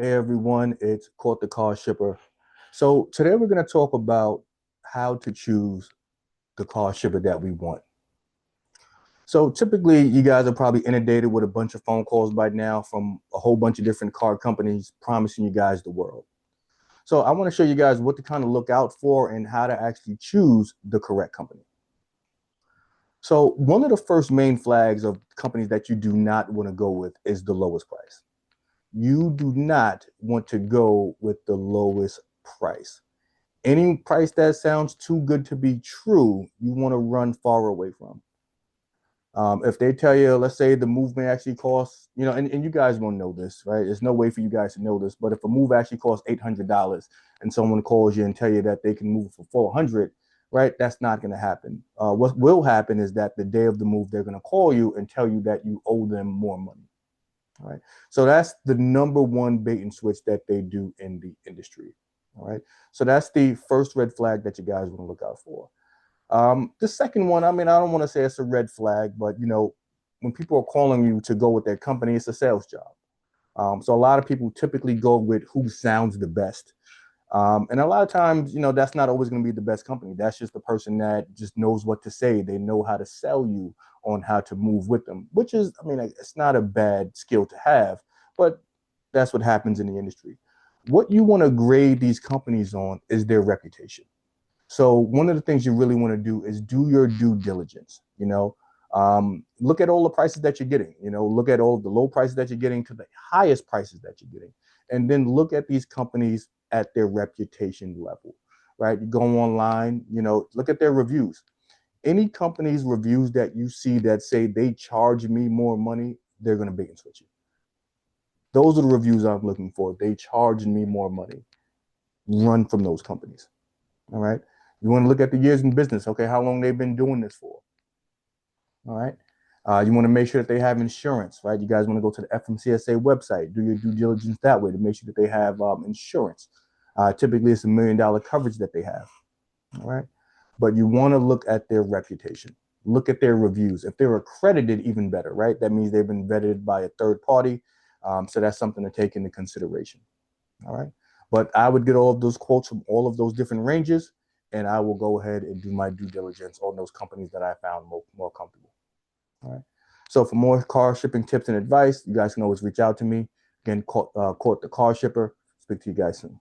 Hey everyone, it's Court the Car Shipper. So today we're going to talk about how to choose the car shipper that we want. So typically you guys are probably inundated with a bunch of phone calls by now from a whole bunch of different car companies promising you guys the world. So I want to show you guys what to kind of look out for and how to actually choose the correct company. So one of the first main flags of companies that you do not want to go with is the lowest price. You do not want to go with the lowest price. Any price that sounds too good to be true, you want to run far away from. If they tell you, let's say the move may actually cost, and you guys won't know this, right? There's no way for you guys to know this, but if a move actually costs $800 and someone calls you and tell you that they can move for 400, right? That's not going to happen. What will happen is that the day of the move, they're going to call you and tell you that you owe them more money. All right. So that's the number one bait and switch that they do in the industry. All right. So that's the first red flag that you guys want to look out for. The second one, I mean, I don't want to say it's a red flag, but when people are calling you to go with their company, it's a sales job. So a lot of people typically go with who sounds the best. And a lot of times, that's not always going to be the best company. That's just the person that just knows what to say. They know how to sell you on how to move with them, which is, I mean, it's not a bad skill to have, but that's what happens in the industry. What you want to grade these companies on is their reputation. So one of the things you really want to do is do your due diligence. Look at all the prices that you're getting. Look at all the low prices that you're getting to the highest prices that you're getting, and then look at these companies at their reputation level. Right? You go online. Look at their reviews. Any company's reviews that you see that say they charge me more money, they're going to bait and switch you. Those are the reviews I'm looking for. They charge me more money. Run from those companies. All right. You want to look at the years in business. Okay, how long they've been doing this for? All right. You want to make sure that they have insurance, right? You guys want to go to the FMCSA website, do your due diligence that way to make sure that they have insurance. Typically, it's $1 million coverage that they have. All right. But you want to look at their reputation. Look at their reviews. If they're accredited, even better, right? That means they've been vetted by a third party. So that's something to take into consideration. All right. But I would get all of those quotes from all of those different ranges, and I will go ahead and do my due diligence on those companies that I found more comfortable. All right. So for more car shipping tips and advice, you guys can always reach out to me. Again, Court the Car Shipper. Speak to you guys soon.